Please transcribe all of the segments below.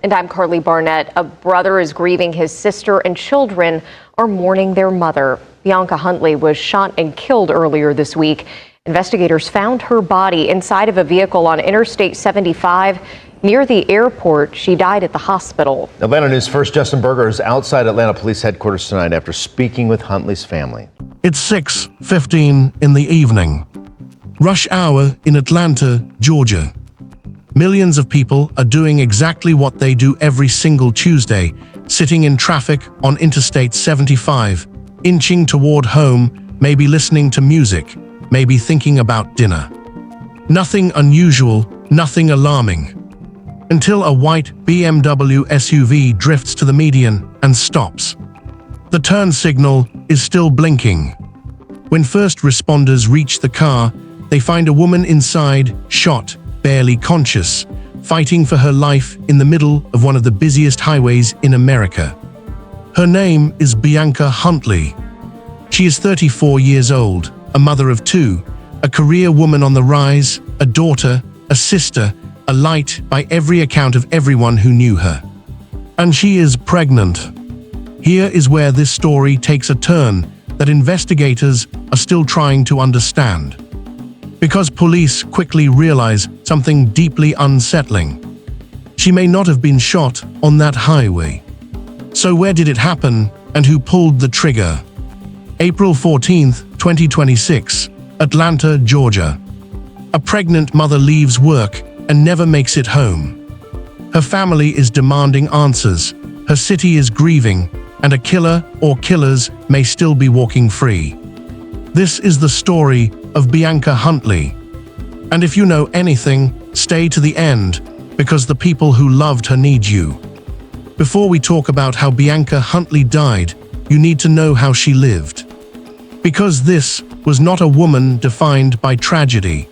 And I'm Carly Barnett. A brother is grieving his sister and children are mourning their mother. Bianca Huntley was shot and killed earlier this week. Investigators found her body inside of a vehicle on Interstate 75 near the airport. She died at the hospital. Atlanta News First Justin Berger is outside Atlanta Police Headquarters tonight after speaking with Huntley's family. It's 6:15 in the evening. Rush hour in Atlanta, Georgia. Millions of people are doing exactly what they do every single Tuesday, sitting in traffic on Interstate 75, inching toward home, maybe listening to music, maybe thinking about dinner. Nothing unusual, nothing alarming. Until a white BMW SUV drifts to the median and stops. The turn signal is still blinking. When first responders reach the car, they find a woman inside, shot, barely conscious, fighting for her life in the middle of one of the busiest highways in America. Her name is Bianca Huntley. She is 34 years old, a mother of two, a career woman on the rise, a daughter, a sister, a light by every account of everyone who knew her. And she is pregnant. Here is where this story takes a turn that investigators are still trying to understand. Because police quickly realize something deeply unsettling. She may not have been shot on that highway. So where did it happen and who pulled the trigger? April 14th, 2026, Atlanta, Georgia. A pregnant mother leaves work and never makes it home. Her family is demanding answers, her city is grieving, and a killer or killers may still be walking free. This is the story of Bianca Huntley. And if you know anything, stay to the end, because the people who loved her need you. Before we talk about how Bianca Huntley died, you need to know how she lived. Because this was not a woman defined by tragedy.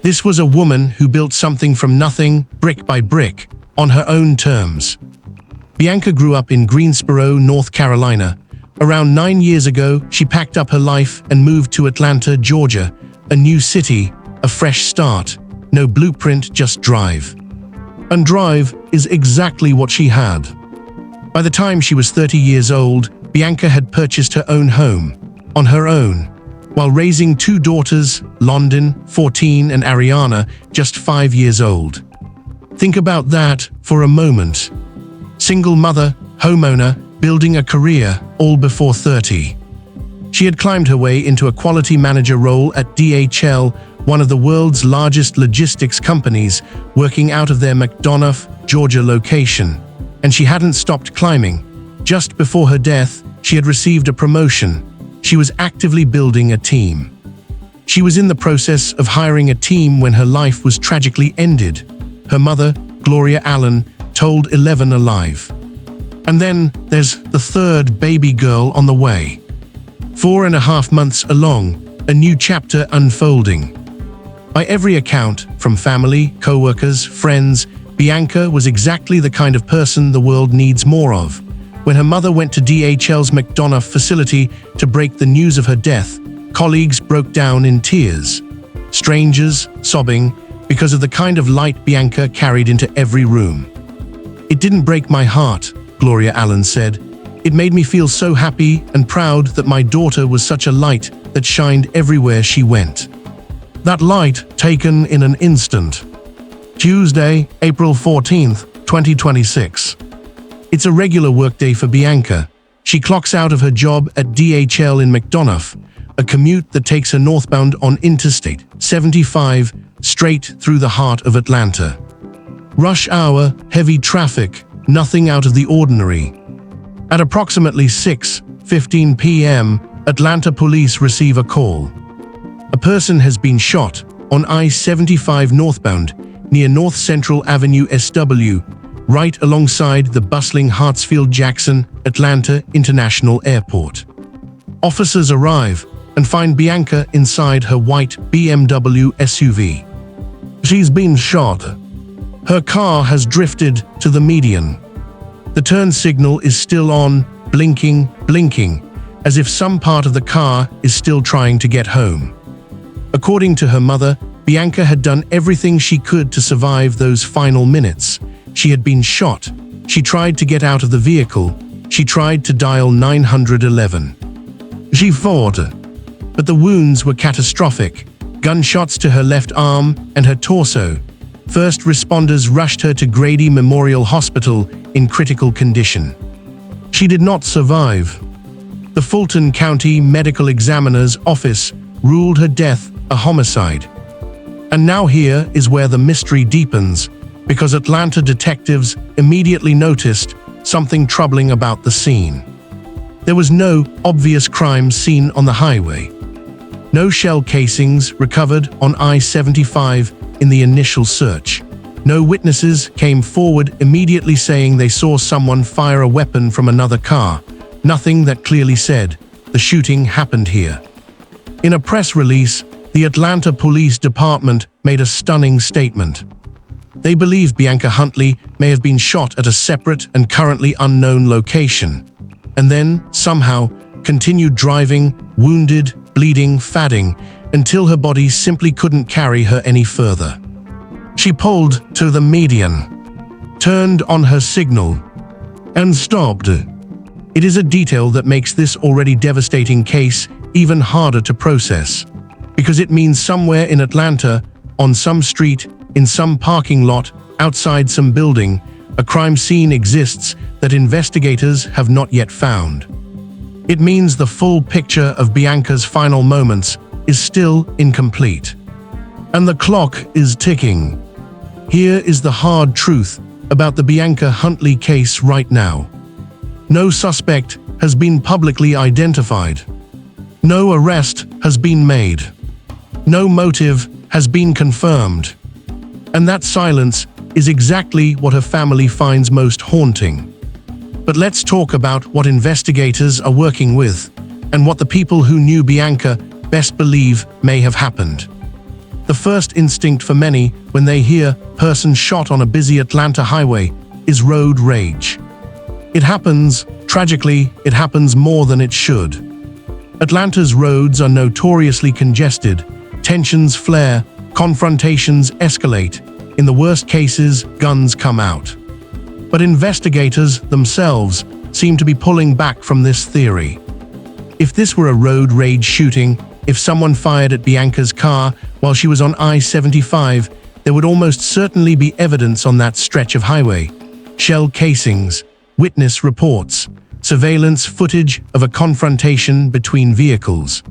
This was a woman who built something from nothing, brick by brick, on her own terms. Bianca grew up in Greensboro, North Carolina. Around 9 years ago, she packed up her life and moved to Atlanta, Georgia, a new city, a fresh start, no blueprint, just drive. And drive is exactly what she had. By the time she was 30 years old, Bianca had purchased her own home, on her own, while raising two daughters, London, 14, and Ariana, just 5 years old. Think about that for a moment. Single mother, homeowner, building a career, all before 30. She had climbed her way into a quality manager role at DHL, one of the world's largest logistics companies, working out of their McDonough, Georgia location. And she hadn't stopped climbing. Just before her death, she had received a promotion. She was actively building a team. She was in the process of hiring a team when her life was tragically ended. Her mother, Gloria Allen, told 11 Alive. And then there's the third baby girl on the way. 4.5 months along, a new chapter unfolding. By every account, from family, co-workers, friends, Bianca was exactly the kind of person the world needs more of. When her mother went to DHL's McDonough facility to break the news of her death, colleagues broke down in tears. Strangers sobbing because of the kind of light Bianca carried into every room. "It didn't break my heart," Gloria Allen said. "It made me feel so happy and proud that my daughter was such a light that shined everywhere she went." That light taken in an instant. Tuesday, April 14th, 2026. It's a regular workday for Bianca. She clocks out of her job at DHL in McDonough, a commute that takes her northbound on Interstate 75, straight through the heart of Atlanta. Rush hour, heavy traffic, nothing out of the ordinary. At approximately 6:15 p.m., Atlanta police receive a call. A person has been shot on I-75 northbound near North Central Avenue SW, right alongside the bustling Hartsfield-Jackson Atlanta International Airport. Officers arrive and find Bianca inside her white BMW SUV. She's been shot. Her car has drifted to the median. The turn signal is still on, blinking, as if some part of the car is still trying to get home. According to her mother, Bianca had done everything she could to survive those final minutes. she had been shot. She tried to get out of the vehicle. She tried to dial 911. She fought, but the wounds were catastrophic. Gunshots to her left arm and her torso. First responders rushed her to Grady Memorial Hospital in critical condition. She did not survive. The Fulton County Medical Examiner's Office ruled her death a homicide. And now here is where the mystery deepens, because Atlanta detectives immediately noticed something troubling about the scene. There was no obvious crime scene on the highway. No shell casings recovered on I-75 in the initial search. No witnesses came forward immediately saying they saw someone fire a weapon from another car. Nothing that clearly said the shooting happened here. In a press release, the Atlanta Police Department made a stunning statement. They believe Bianca Huntley may have been shot at a separate and currently unknown location, and then, somehow, continued driving, wounded, bleeding, fadding, until her body simply couldn't carry her any further. She pulled to the median, turned on her signal, and stopped. It is a detail that makes this already devastating case even harder to process, because it means somewhere in Atlanta, on some street, in some parking lot, outside some building, a crime scene exists that investigators have not yet found. It means the full picture of Bianca's final moments is still incomplete. And the clock is ticking. Here is the hard truth about the Bianca Huntley case right now. No suspect has been publicly identified. No arrest has been made. No motive has been confirmed. And that silence is exactly what her family finds most haunting. But let's talk about what investigators are working with, and what the people who knew Bianca best believe may have happened. The first instinct for many when they hear "person shot on a busy Atlanta highway" is road rage. It happens, tragically, it happens more than it should. Atlanta's roads are notoriously congested, tensions flare, confrontations escalate. In the worst cases, guns come out. But investigators themselves seem to be pulling back from this theory. If this were a road rage shooting, if someone fired at Bianca's car while she was on I-75, there would almost certainly be evidence on that stretch of highway. Shell casings, witness reports, surveillance footage of a confrontation between vehicles.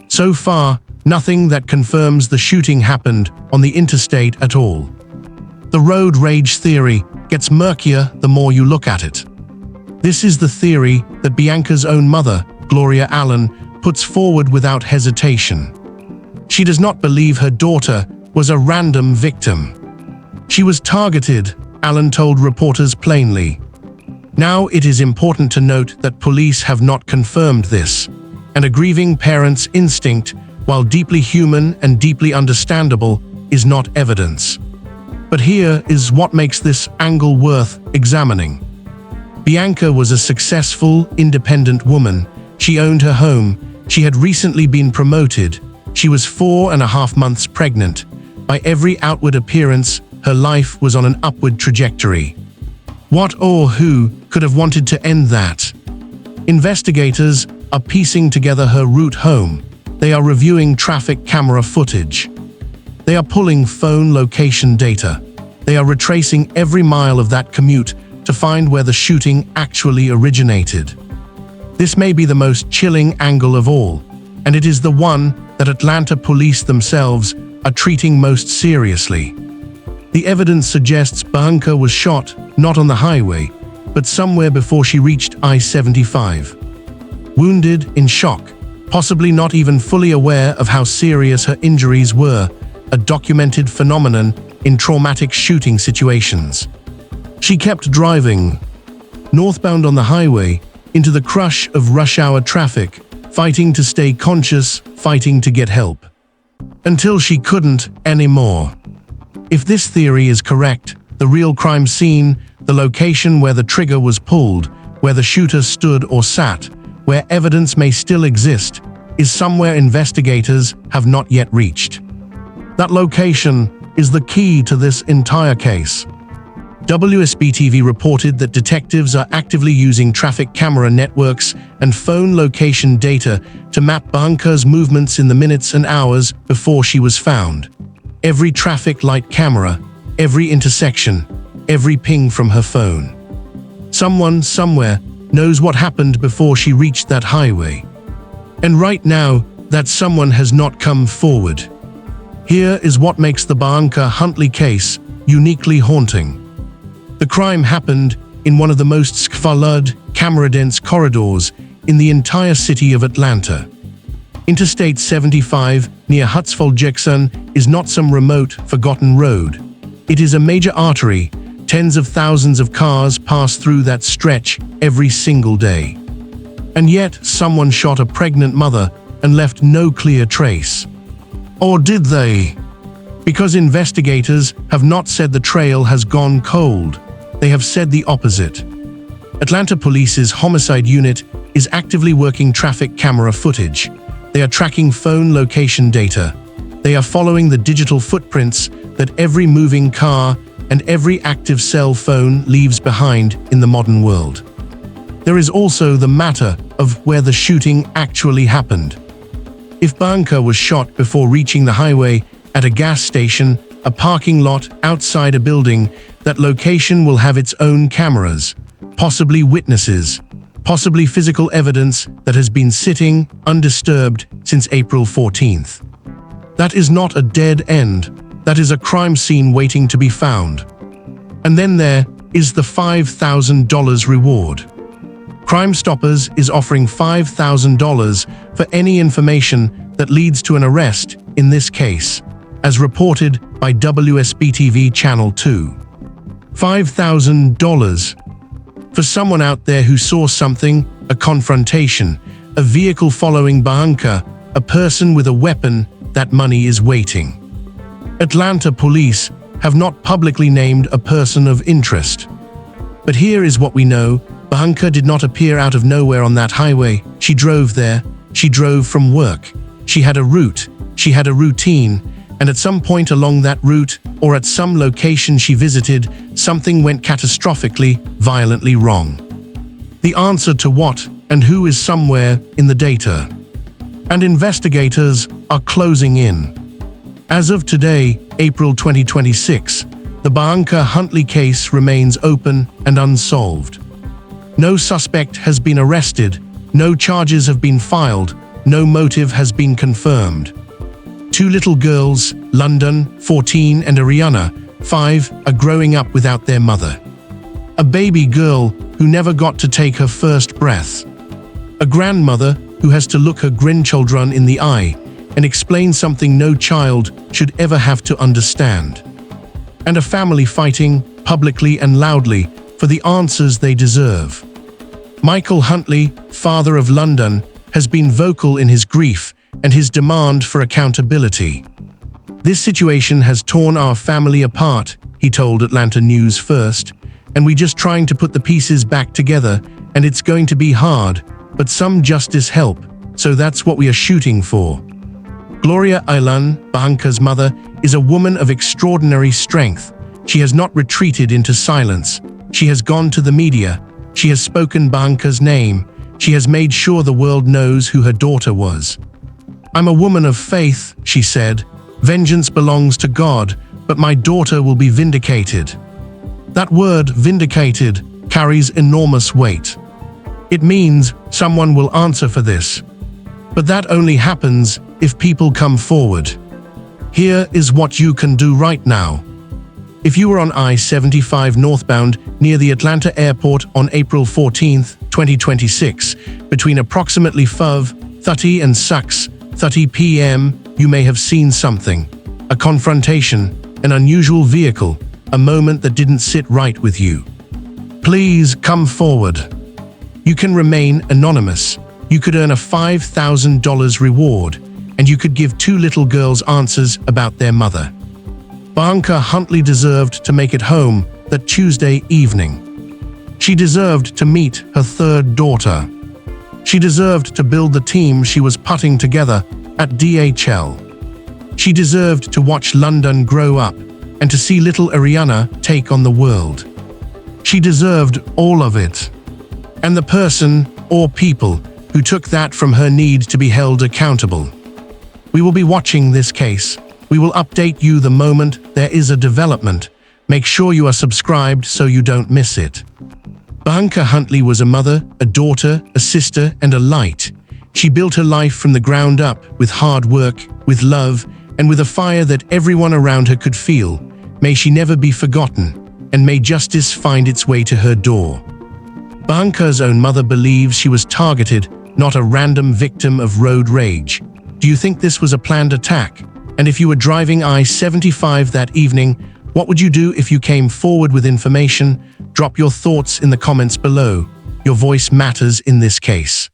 So far, nothing that confirms the shooting happened on the interstate at all. The road rage theory gets murkier the more you look at it. This is the theory that Bianca's own mother, Gloria Allen, puts forward without hesitation. She does not believe her daughter was a random victim. She was targeted, Allen told reporters plainly. Now it is important to note that police have not confirmed this, and a grieving parent's instinct, while deeply human and deeply understandable, is not evidence. But here is what makes this angle worth examining. Bianca was a successful, independent woman. She owned her home. She had recently been promoted. She was 4.5 months pregnant. By every outward appearance, her life was on an upward trajectory. What or who could have wanted to end that? Investigators are piecing together her route home. They are reviewing traffic camera footage. They are pulling phone location data. They are retracing every mile of that commute to find where the shooting actually originated. This may be the most chilling angle of all, and it is the one that Atlanta police themselves are treating most seriously. The evidence suggests Bianca was shot not on the highway, but somewhere before she reached I-75. Wounded, in shock, possibly not even fully aware of how serious her injuries were, a documented phenomenon in traumatic shooting situations. She kept driving, northbound on the highway, into the crush of rush hour traffic, fighting to stay conscious, fighting to get help. Until she couldn't anymore. If this theory is correct, the real crime scene, the location where the trigger was pulled, where the shooter stood or sat, where evidence may still exist, is somewhere investigators have not yet reached. That location is the key to this entire case. WSB-TV reported that detectives are actively using traffic camera networks and phone location data to map Bianca's movements in the minutes and hours before she was found. Every traffic light camera, every intersection, every ping from her phone. Someone, somewhere, knows what happened before she reached that highway. And right now, that someone has not come forward. Here is what makes the Bianca Huntley case uniquely haunting. The crime happened in one of the most followed, camera-dense corridors in the entire city of Atlanta. Interstate 75 near Huntsville-Jackson is not some remote, forgotten road. It is a major artery. Tens of thousands of cars pass through that stretch every single day. And yet, someone shot a pregnant mother and left no clear trace. Or did they? Because investigators have not said the trail has gone cold. They have said the opposite. Atlanta Police's homicide unit is actively working traffic camera footage. They are tracking phone location data. They are following the digital footprints that every moving car and every active cell phone leaves behind in the modern world. There is also the matter of where the shooting actually happened. If Bianca was shot before reaching the highway, at a gas station, a parking lot, outside a building, that location will have its own cameras, possibly witnesses, possibly physical evidence that has been sitting undisturbed since April 14th. That is not a dead end. That is a crime scene waiting to be found. And then there is the $5,000 reward. Crime Stoppers is offering $5,000 for any information that leads to an arrest in this case, as reported by WSB-TV Channel 2. $5,000 for someone out there who saw something, a confrontation, a vehicle following Bianca, a person with a weapon. That money is waiting. Atlanta police have not publicly named a person of interest. But here is what we know. Bianca did not appear out of nowhere on that highway. She drove there. She drove from work. She had a route. She had a routine. And at some point along that route, or at some location she visited, something went catastrophically, violently wrong. The answer to what and who is somewhere in the data. And investigators are closing in. As of today, April 2026, the Bianca Huntley case remains open and unsolved. No suspect has been arrested, no charges have been filed, no motive has been confirmed. Two little girls, London, 14, and Ariana, 5, are growing up without their mother. A baby girl who never got to take her first breath. A grandmother who has to look her grandchildren in the eye and explain something no child should ever have to understand. And a family fighting, publicly and loudly, for the answers they deserve. Michael Huntley, father of London, has been vocal in his grief and his demand for accountability. This situation has torn our family apart, he told Atlanta News First, and we're just trying to put the pieces back together, and it's going to be hard, but some justice help, so that's what we are shooting for. Gloria Aylan, Bianca's mother, is a woman of extraordinary strength. She has not retreated into silence. She has gone to the media. She has spoken Bianca's name. She has made sure the world knows who her daughter was. I'm a woman of faith, she said. Vengeance belongs to God, but my daughter will be vindicated. That word, vindicated, carries enormous weight. It means someone will answer for this. But that only happens if people come forward. Here is what you can do right now. If you were on I-75 northbound near the Atlanta airport on April 14, 2026, between approximately 5:30 and 6:30 p.m., you may have seen something. A confrontation, an unusual vehicle, a moment that didn't sit right with you. Please come forward. You can remain anonymous. You could earn a $5,000 reward, and you could give two little girls answers about their mother. Bianca Huntley deserved to make it home that Tuesday evening. She deserved to meet her third daughter. She deserved to build the team she was putting together at DHL. She deserved to watch London grow up and to see little Ariana take on the world. She deserved all of it. And the person, or people, who took that from her need to be held accountable. We will be watching this case. We will update you the moment there is a development. Make sure you are subscribed so you don't miss it. Bianca Huntley was a mother, a daughter, a sister, and a light. She built her life from the ground up with hard work, with love, and with a fire that everyone around her could feel. May she never be forgotten, and may justice find its way to her door. Bianca's own mother believes she was targeted, not a random victim of road rage. Do you think this was a planned attack? And if you were driving I-75 that evening, what would you do if you came forward with information? Drop your thoughts in the comments below. Your voice matters in this case.